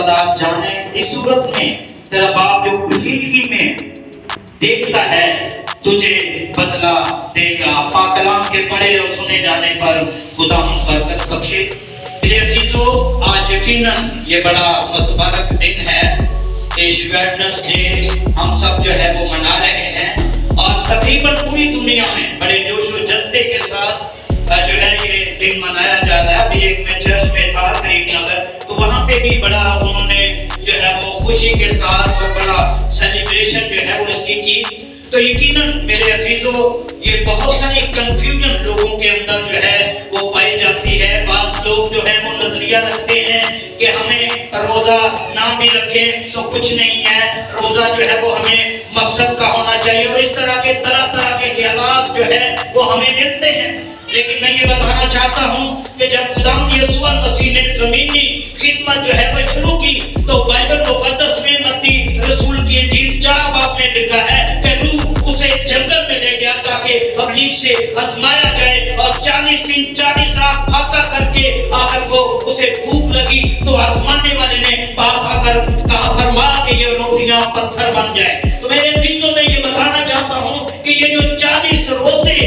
بعد آپ جانیں اس صورت میں تیرا باپ جو کشیدگی میں دیکھتا ہے تجھے بدلہ دے گا۔ پاک کلام کے پڑھے اور سنے جانے پر خدا ہم برکت بخشے۔ میرے عزیزو، آج یقیناً یہ بڑا متبارک دن ہے۔ ایش ویڈنسڈے ہم سب جو ہے وہ منا رہے ہیں اور تقریباً پوری دنیا میں بڑے جوش و جذبے کے ساتھ جو ہے یہ دن منایا جا رہا ہے۔ ابھی ایک میں چرچ میں تھا قریب نگر، تو وہاں پہ بھی بڑا انہوں نے جو ہے وہ خوشی کے ساتھ اور بڑا سیلیبریشن جو ہے وہ اس کی۔ تو یقیناً میرے عزیزو، یہ بہت ساری کنفیوژن لوگوں کے اندر جو ہے وہ پائی جاتی ہے۔ بعض لوگ جو ہے وہ نظریہ رکھتے ہیں کہ ہمیں روزہ نہ بھی رکھے تو کچھ نہیں ہے، روزہ جو ہے وہ ہمیں مقصد کا ہونا چاہیے، اور اس طرح کے طرح کے خیالات جو ہے وہ ہمیں ملتے ہیں۔ لیکن میں یہ بتانا چاہتا ہوں کہ جب خداوند یسوع مسیح نے زمینی خدمت جو ہے وہ شروع کی تو بائبل مقدس میں متی رسول کی انجیل 4 باب میں لکھا ہے کہ روح اسے جنگل میں لے گیا تاکہ ابلیس سے آزمایا جائے، اور 40 دن 40 رات پھاکا کر کے آخر کو اسے بھوک لگی تو آزمانے والے نے پاس آ کر کہا فرما کہ یہ روٹیاں پتھر بن جائے۔ تو میرے دلوں میں یہ بتانا چاہتا ہوں کہ یہ جو 40 روزے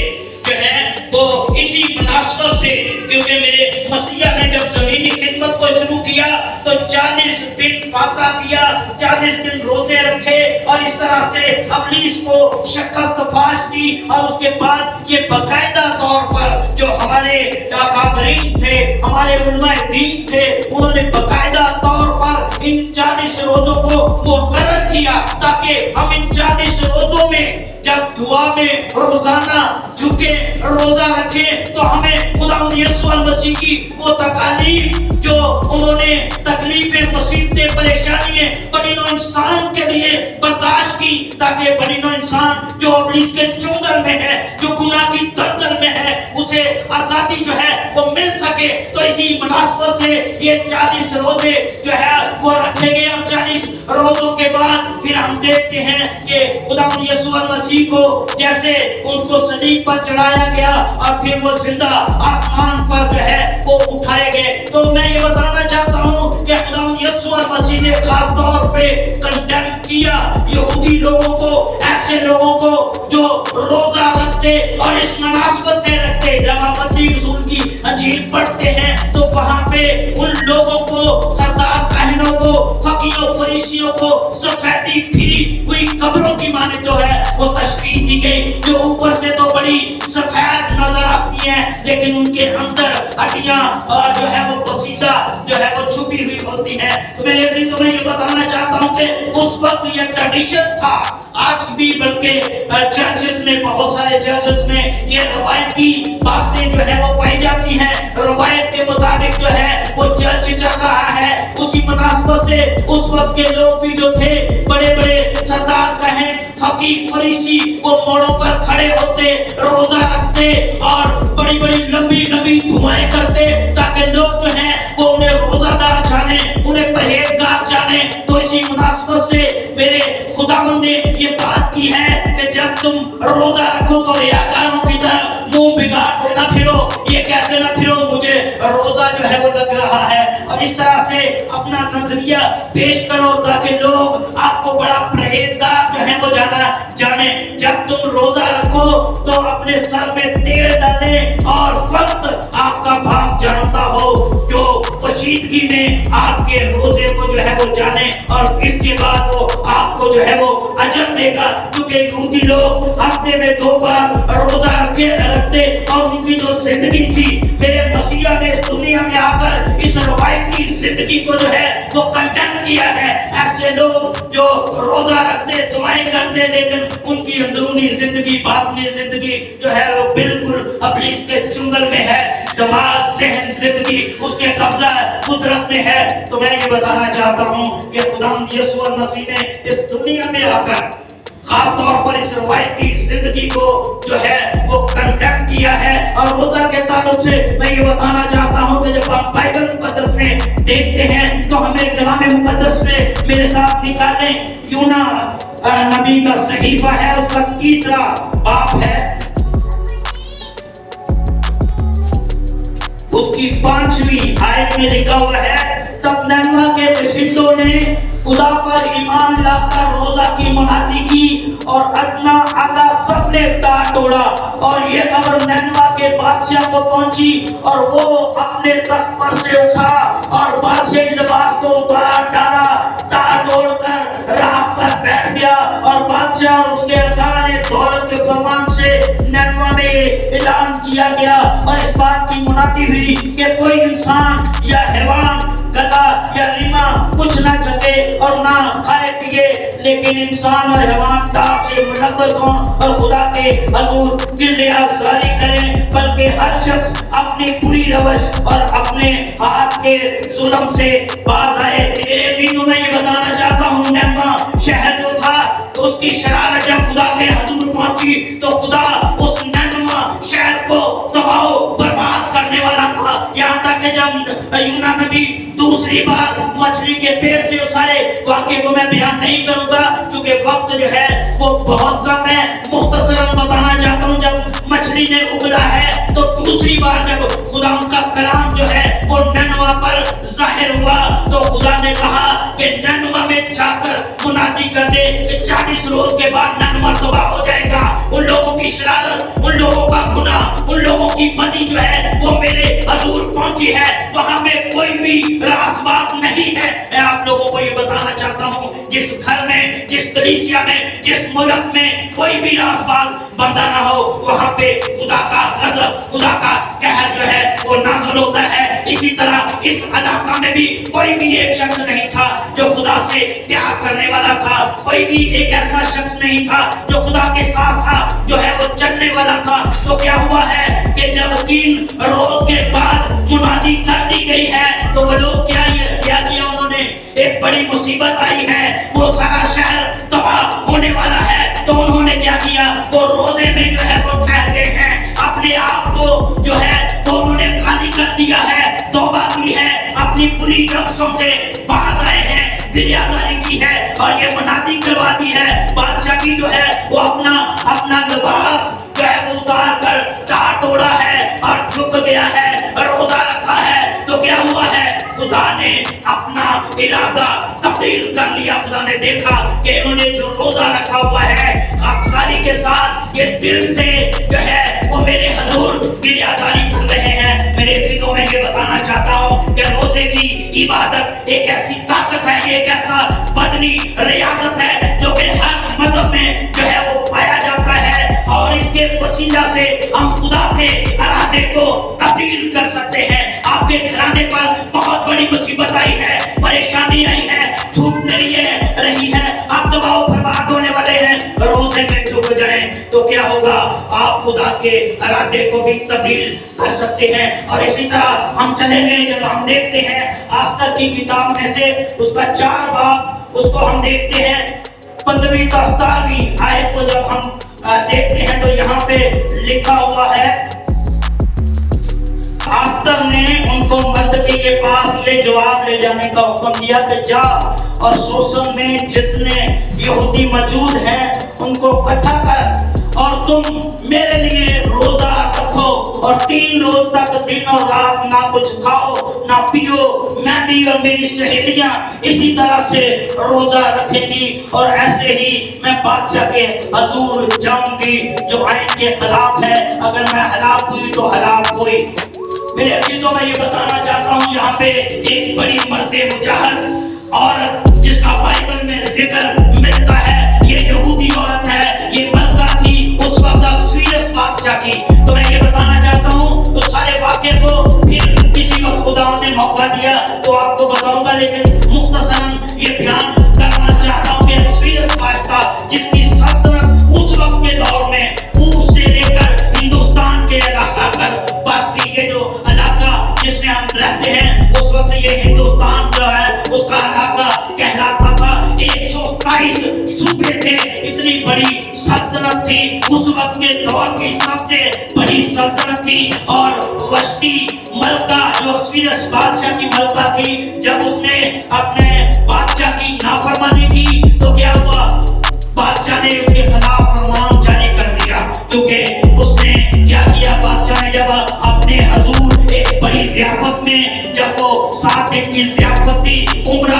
جو ہے وہ اسی مناسبت سے، کیونکہ میرے مسیح نے جب زمینی خدمت کو شروع کیا تو 40 دن فاقہ کیا، 40 دن روزے رکھے، اور اس طرح سے ابلیس کو شکست فاش دی، اور اس کے بعد یہ باقاعدہ طور پر جو ہمارے اکابرین تھے، ہمارے علماء دین تھے، انہوں نے باقاعدہ طور پر ان 40 روزوں کو مقرر کیا تاکہ ہم ان 40 روزوں میں جب دعا میں روزانہ جھکے روزہ رکھیں تو ہمیں خداوند یسوع مسیح کی وہ تکالیف جو انہوں نے تکلیفیں، مصیبتیں، پریشانیاں بنی نوع انسان کے لیے برداشت کی، تاکہ بنی نوع انسان جو ابلیس کے چنگل میں ہے، جو گناہ کی دلدل میں ہے، اسے آزادی جو ہے وہ مل سکے۔ تو اسی مناسبت سے یہ 40 روزے جو ہے وہ رکھے گئے، اور 40 روزوں کے بعد پھر ہم دیکھتے ہیں کہ خداوند یسوع مسیح کو جیسے ان کو صلیب پر چڑھایا گیا اور پھر وہ زندہ آسمان پر جو ہے وہ اٹھائے گئے۔ تو میں یہ بتانا چاہتا ہوں کہ خداوند یسوع مسیح نے خاص طور پہ کنڈیم کیا یہودی لوگوں کو، ایسے لوگوں کو جو روزہ رکھتے اور اس مناسبت سے رکھتے۔ جب ہم متی رسول کی انجیل پڑھتے ہیں تو وہاں پہ ان لوگوں کو، سردار کاہنوں کو، فقیہوں فریسیوں کو سفیدی پھری ہوئی قبروں کی مانند جو ہے وہ تشبیہ دی گئی، جو اوپر سے تو بڑی سفید نظر آتی ہیں لیکن ان کے اندر ہڈیاں جو ہے وہ پسیدہ جو ہے وہ چھپی ہوئی ہوتی ہیں۔ تو میں تمہیں یہ بتانا چاہتا ہوں کہ اس وقت یہ ٹریڈیشن تھا، آج بھی بلکہ چرچز میں، بہت سارے چرچز میں یہ روایتی باتیں جو ہے وہ پائی جاتی ہیں، روایت کے مطابق جو ہے وہ چرچ چل رہا ہے۔ اسی مناسبت سے اس وقت کے لوگ بھی جو تھے، بڑے بڑے سردار کہیں، فقیر فریسی، وہ موڑوں پر کھڑے ہوتے، روزہ رکھتے اور بڑی بڑی لمبی لمبی دعائیں کرتے تاکہ لوگ جو ہیں وہ انہیں روزہ دار جانے، انہیں پرہیزگار جانے۔ تو اسی مناسبت سے میرے خداوند نے یہ بات کی ہے کہ جب تم روزہ رکھو تو ریاکاروں کی طرح منہ بگاڑتے نہ پھرو، یہ کہتے نہ پھرو مجھے روزہ جو ہے وہ لگ رہا ہے، اور اس طرح سے اپنا نظریہ پیش کرو تاکہ لوگ آپ کو بڑا پرہیزگار جو ہے وہ جانے۔ جب تم روزہ رکھو تو اپنے سر میں تیل ڈالے اور وقت آپ کا باپ جانتا ہو جو پوشیدگی میں آپ کے روزے کو جو ہے وہ جانے، اور اس کے بعد وہ آپ کو جو ہے وہ اجر دے گا، کیونکہ یہودی لوگ ہفتے میں 2 بار روزہ رکھتے، اور ان کی جو زندگی تھی، میرے مسیح نے اس دنیا میں آ کر اس روایتی زندگی کو جو ہے وہ کنڈیم کیا ہے۔ ایسے لوگ جو روزہ رکھتے، دعائیں کرتے، لیکن ان کی اندرونی زندگی، باطنی زندگی جو ہے وہ بالکل ابلیس کے چنگل میں ہے، دماغ، ذہن، زندگی اس کے قبضہ قدرت میں ہے۔ تو میں یہ بتانا چاہتا ہوں کہ خداوند یسوع مسیح نے اس دنیا میں آ کر خاص طور پر اس روایتی زندگی کو جو ہے وہ کنڈیم کیا ہے۔ اور روزہ کے تعلق سے میں یہ بتانا چاہتا ہوں کہ جب ہم بائبل مقدس میں دیکھتے ہیں تو ہمیں کلام مقدس سے میرے ساتھ نکالیں، یونا نبی کا صحیفہ ہے، اس کا 3 باب ہے، اس کی 5ویں آیت میں لکھا ہوا ہے، تب نینوا کے باشندوں نے خدا پر ایمان لا کر روزہ کی منادی کی اور ادنا اعلیٰ سب نے ڈانٹ توڑا، اور یہ خبر نینوا کے بادشاہ کو پہنچی، اور وہ اپنے تخت پر سے اٹھا اور بادشاہی لباس کو اتار ڈالا، تار توڑ کر راہ پر بیٹھ گیا، اور بادشاہ اور اس کے ارکان دولت کے فرمان سے نینوا میں یہ اعلان کیا گیا اور اس بات کی منادی ہوئی کہ کوئی انسان یا حیوان، گدھا یا ریما کچھ نہ چھکے اور نہ کھائے پیے، لیکن انسان اور حیوان تاپ سے منور ہوں اور خدا کے حضور گرد افزاری کریں، بلکہ ہر شخص اپنی بری روش اور اپنے ہاتھ کے ظلم سے باز آئے۔ میرے عزیزوں، میں یہ بتانا چاہتا ہوں، نینوا شہر جو تھا اس کی شرارت جب خدا کے حضور پہنچی تو خدا اس نینوا شہر کو تباہ و برباد کرنے والا تھا، یہاں تک کہ جب یونا نبی دوسری بار مچھلی کے پیٹ سے سارے واقعے کو میں بیان نہیں کروں گا چونکہ وقت جو ہے وہ بہت کم ہے، مختصراً بتانا چاہتا ہوں، جب مچھلی نے اگلا ہے تو دوسری بار جب خدا ان کا کلام جو ہے وہ نینوا پر ظاہر ہوا تو خدا نے کہا کہ نینوا میں جا کر منادی کر دے کہ 40 روز کے بعد نینوا تباہ ہو جائے گا۔ ان لوگوں کی شرارت، ان لوگوں کا گناہ، ان لوگوں کی بدی جو ہے وہ میرے حضور پہنچی ہے، وہاں میں کوئی بھی راست بات نہیں ہے۔ میں آپ لوگوں کو یہ بتانا چاہتا ہوں، جس گھر میں، جس کلیسیا میں، جس ملک میں کوئی بھی راست باز بندہ نہ ہو، وہاں پہ خدا کا غضب، خدا کا قہر جو ہے وہ نازل ہوتا ہے۔ اسی طرح اس علاقہ میں بھی کوئی بھی ایک شخص نہیں تھا جو خدا سے پیار کرنے والا تھا، کوئی بھی ایک ایسا شخص نہیں تھا جو خدا کے ساتھ تھا، جو ہے وہ چلنے والا تھا۔ تو کیا ہوا ہے کہ جب 3 روز کے بعد منادی کر دی گئی ہے تو وہ لوگ کیا کیا انہوں نے، ایک بڑی مصیبت آئی ہے، وہ سارا شہر تباہ ہونے والا ہے، تو انہوں نے کیا کیا، وہ روزے میں جو ہے وہ ٹھہر گئے ہیں، اپنے آپ کو جو ہے وہ انہوں نے خالی کر دیا ہے، توبہ کی ہے، اپنی بری روشوں سے باز آئے ہیں، دریاداری کی ہے اور یہ منادی کروا دی ہے۔ بادشاہ کی جو ہے وہ اپنا لباس جو ہے وہ اتار کر چار توڑا ہے اور جھک گیا ہے، روزہ رکھا ہے۔ تو کیا ہوا ہے، خدا نے اپنا ارادہ تبدیل کر لیا۔ خدا نے دیکھا کہ انہوں نے جو روزہ رکھا ہوا ہے خاکساری کے ساتھ، یہ دل سے جو ہے وہ میرے حضور دریاداری کر رہے ہیں۔ میرے دلوں میں یہ بتانا چاہتا ہوں کہ روزے کی عبادت ایک ایسی طاقت ہے، یہ ایک ایسا بدنی ریاضت ہے جو کہ ہر مذہب میں جو ہے وہ پایا جاتا ہے، اور اس کے وسیلہ سے ہم خدا کے ارادے کو تبدیل کر سکتے ہیں۔ آپ کے گھرانے پر بہت بڑی مصیبت آئی ہے، پریشانی آئی ہے، چھوٹ نہیں رہی ہے، آپ تباہ و برباد ہونے والے ہیں، روزے میں جھک جائیں تو کیا ہوگا، آپ خدا کے ارادے کو بھی تبدیل کر سکتے ہیں۔ اور اسی طرح ہم چلیں گے، جب ہم دیکھتے ہیں آستر کی کتاب میں سے اس کا 4 باب، اس کو ہم دیکھتے ہیں 15ویں تا 17ویں آیت کو جب ہم دیکھتے ہیں تو یہاں پہ لکھا ہوا ہے، آستر نے ان کو مردکی کے پاس یہ جواب لے جانے کا حکم دیا کہ جا اور سوسن میں جتنے یہودی موجود ہیں ان کو اکٹھا کر، اور تم میرے لیے روزہ رکھو، اور 3 روز تک دن اور رات نہ کچھ کھاؤ نہ پیو، میں بھی اور میری سہیلیاں اسی طرح سے روزہ رکھیں گی، اور ایسے ہی میں بادشاہ کے حضور جاؤں گی جو آئین کے خلاف ہے، اگر میں ہلاک ہوئی تو ہلاک ہوئی۔ میرے عزیزوں، میں یہ بتانا چاہتا ہوں، یہاں پہ ایک بڑی مرد مجاہد عورت جس کا بائبل میں ذکر ملتا ہے، یہ یہودی عورت ہے، یہ ملکہ تھی اس وقت سویرس بادشاہ کی۔ تو میں یہ بتانا چاہتا ہوں اس سارے واقعے کو پھر کسی وقت خدا نے موقع دیا تو آپ کو بتاؤں گا، لیکن مختصراً یہ بیان کرنا چاہتا ہوں کہ سویرس بادشاہ جس کی سلطنت اس وقت کے دور میں پوش سے لے کر ہندوستان کے علاقہ پر بات تھی، یہ جو علاقہ جس میں ہم رہتے ہیں اس وقت یہ ہندوستان جو ہے اس کا علاقہ کہلاتا تھا۔ 127 صوبے تھے، اتنی بڑی سلطنت تھی، اس وقت کے دور کی سب سے بڑی سلطنت تھی۔ اور وسطی ملکہ جو سویرس بادشاہ کی ملکہ تھی، جب اس نے اپنے بادشاہ کی نافرمانی کی تو کیا ہوا، بادشاہ نے اس کے خلاف فرمان جاری کر دیا، کیونکہ اس نے کیا کیا، بادشاہ نے جب اپنے حضور ایک بڑی ضیافت میں، جب وہ 7 دن کی ضیافت تھی، عمرہ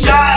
4